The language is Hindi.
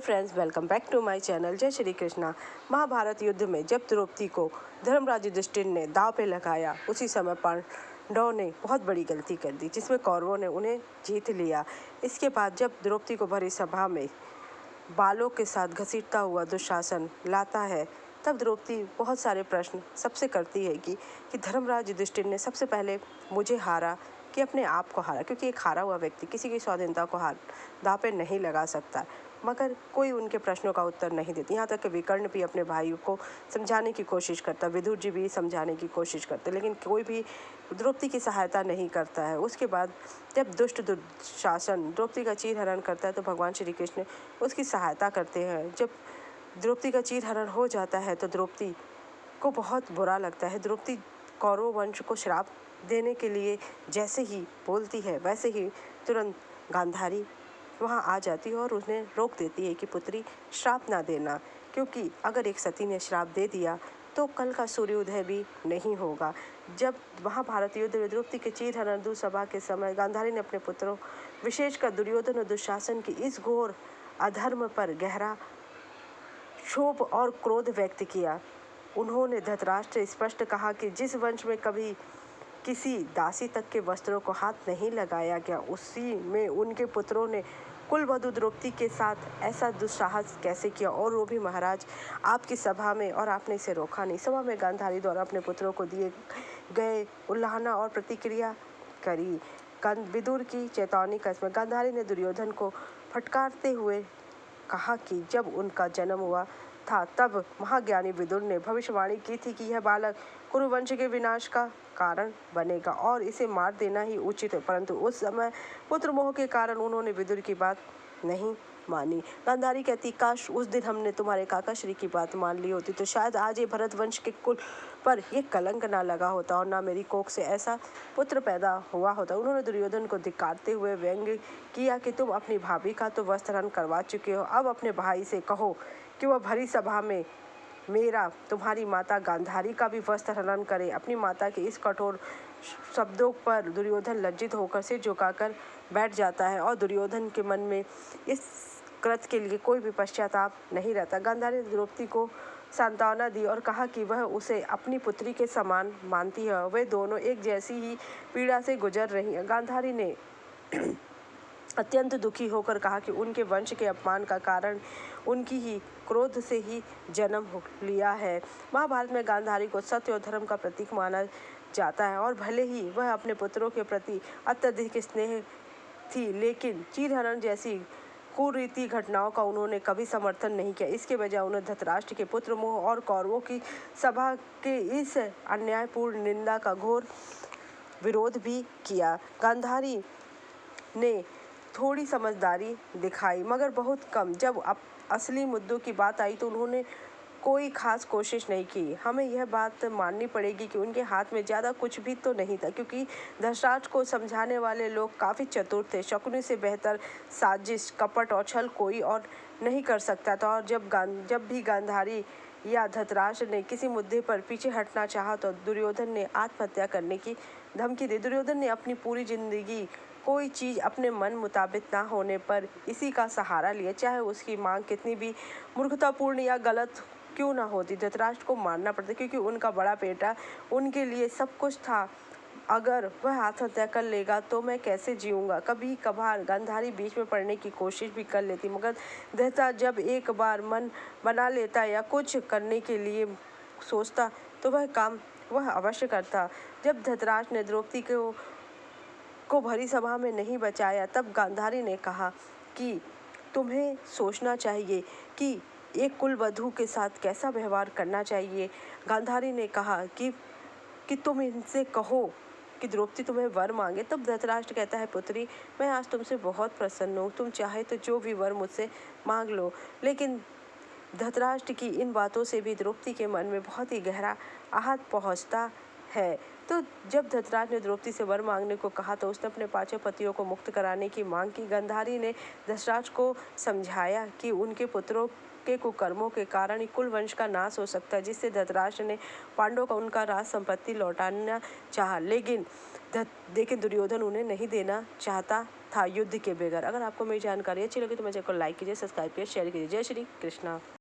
Friends, welcome back to my channel. जय श्री कृष्णा। महाभारत युद्ध में जब द्रौपदी को धर्मराज युधिष्ठिर ने दांव पे लगाया, उसी समय पांडवों ने बहुत बड़ी गलती कर दी, जिसमें कौरवों ने उन्हें जीत लिया। इसके बाद जब द्रौपदी को भरी सभा में बालों के साथ घसीटता हुआ दुशासन लाता है, तब द्रौपदी बहुत सारे प्रश्न सबसे करती है कि धर्मराज युधिष्ठिर ने सबसे पहले मुझे हारा कि अपने आप को हारा, क्योंकि एक हारा हुआ व्यक्ति किसी की स्वाधीनता को दांव पे नहीं लगा सकता। मगर कोई उनके प्रश्नों का उत्तर नहीं देती। यहाँ तक कि विकर्ण भी अपने भाई को समझाने की कोशिश करता, विदुर जी भी समझाने की कोशिश करते, लेकिन कोई भी द्रौपदी की सहायता नहीं करता है। उसके बाद जब दुष्ट दुशासन द्रौपदी का चीरहरण करता है, तो भगवान श्री कृष्ण उसकी सहायता करते हैं। जब द्रौपदी का चीरहरण हो जाता है तो द्रौपदी को बहुत बुरा लगता है। द्रौपदी कौरव वंश को श्राप देने के लिए जैसे ही बोलती है, वैसे ही तुरंत गांधारी वहाँ आ जाती है और उन्हें रोक देती है कि पुत्री, श्राप ना देना, क्योंकि अगर एक सती ने श्राप दे दिया तो कल का सूर्योदय भी नहीं होगा। जब महाभारत युद्ध में द्रौपदी के चीरहरण दुसभा के समय गांधारी ने अपने पुत्रों, विशेषकर दुर्योधन और दुशासन की इस घोर अधर्म पर गहरा क्षोभ और क्रोध व्यक्त किया। उन्होंने धृतराष्ट्र से स्पष्ट कहा कि जिस वंश में कभी किसी दासी तक के वस्त्रों को हाथ नहीं लगाया गया, उसी में उनके पुत्रों ने कुलवधू द्रौपदी के साथ ऐसा दुस्साहस कैसे किया, और वो भी महाराज आपकी सभा में, और आपने इसे रोका नहीं। सभा में गांधारी द्वारा अपने पुत्रों को दिए गए उल्लाहना और प्रतिक्रिया करी। विदुर की चेतावनी का इसमें गांधारी ने दुर्योधन को फटकारते हुए कहा कि जब उनका जन्म हुआ था, तब महाज्ञानी विदुर ने भविष्यवाणी की थी कि यह बालक कुरुवंश के विनाश का कारण बनेगा और इसे मार देना ही उचित है, परंतु उस समय पुत्र मोह के कारण उन्होंने विदुर की बात नहीं मानी। गांधारी कहती, काश उस दिन हमने तुम्हारे काका श्री की बात मान ली होती, तो शायद आज ये भरत वंश के कुल पर ये कलंक ना लगा होता और ना मेरी कोख से ऐसा पुत्र पैदा हुआ होता। उन्होंने दुर्योधन को धिक्कारते हुए व्यंग्य किया कि तुम अपनी भाभी का तो वस्त्रहरण करवा चुके हो, अब अपने भाई से कहो कि वह भरी सभा में मेरा, तुम्हारी माता गांधारी का भी वस्त्रहरण करे। अपनी माता के इस कठोर शब्दों पर दुर्योधन लज्जित होकर सिर झुकाकर बैठ जाता है और दुर्योधन के मन में इस कृत्य के लिए कोई भी पश्चाताप नहीं रहता। गांधारी ने द्रौपदी को सांत्वना दी और कहा कि वह उसे अपनी पुत्री के समान मानती है। वे दोनों एक जैसी ही पीड़ा से गुजर रही हैं। गांधारी ने अत्यंत दुखी होकर कहा कि उनके वंश के अपमान का कारण उनकी ही क्रोध से ही जन्म लिया है। महाभारत में गांधारी को सत्य और धर्म का प्रतीक माना जाता है और भले ही वह अपने पुत्रों के प्रति अत्यधिक स्नेह थी, लेकिन चीरहरण जैसी कुरीति घटनाओं का उन्होंने कभी समर्थन नहीं किया। इसके बजाय उन्होंने धृतराष्ट्र के पुत्र मोह और कौरवों की सभा के इस अन्यायपूर्ण निंदा का घोर विरोध भी किया। गांधारी ने थोड़ी समझदारी दिखाई, मगर बहुत कम। जब असली मुद्दों की बात आई तो उन्होंने कोई खास कोशिश नहीं की। हमें यह बात माननी पड़ेगी कि उनके हाथ में ज़्यादा कुछ भी तो नहीं था, क्योंकि धृतराष्ट्र को समझाने वाले लोग काफ़ी चतुर थे। शकुनी से बेहतर साजिश, कपट और छल कोई और नहीं कर सकता था। और जब भी गांधारी या धृतराष्ट्र ने किसी मुद्दे पर पीछे हटना चाहा तो दुर्योधन ने आत्महत्या करने की धमकी दी। दुर्योधन ने अपनी पूरी जिंदगी कोई चीज़ अपने मन मुताबिक ना होने पर इसी का सहारा लिया, चाहे उसकी मांग कितनी भी मूर्खतापूर्ण या गलत क्यों ना होती। धृतराष्ट्र को मानना पड़ता, क्योंकि उनका बड़ा बेटा उनके लिए सब कुछ था। अगर वह आत्महत्या कर लेगा तो मैं कैसे जीऊँगा। कभी कभार गांधारी बीच में पड़ने की कोशिश भी कर लेती, मगर धृतराष्ट्र जब एक बार मन बना लेता या कुछ करने के लिए सोचता तो वह काम वह अवश्य करता। जब धृतराष्ट्र ने द्रौपदी को भरी सभा में नहीं बचाया, तब गांधारी ने कहा कि तुम्हें सोचना चाहिए कि एक कुलवधू के साथ कैसा व्यवहार करना चाहिए। गांधारी ने कहा कि तुम इनसे कहो कि द्रौपदी तुम्हें वर मांगे। तब धृतराष्ट्र कहता है, पुत्री, मैं आज तुमसे बहुत प्रसन्न हूँ, तुम चाहे तो जो भी वर मुझसे मांग लो। लेकिन धृतराष्ट्र की इन बातों से भी द्रौपदी के मन में बहुत ही गहरा आहत पहुँचता है। तो जब धृतराष्ट्र ने द्रौपदी से वर मांगने को कहा तो उसने अपने 5 पतियों को मुक्त कराने की मांग की। गांधारी ने धृतराष्ट्र को समझाया कि उनके पुत्रों के कुकर्मों के कारण ही कुल वंश का नाश हो सकता है, जिससे धृतराष्ट्र ने पांडवों को उनका राज संपत्ति लौटाना चाहा, लेकिन दुर्योधन उन्हें नहीं देना चाहता था युद्ध के बगैर। अगर आपको मेरी जानकारी अच्छी लगी तो मेरे चैनल को लाइक कीजिए, सब्सक्राइब कीजिए, शेयर कीजिए। जय श्री कृष्णा।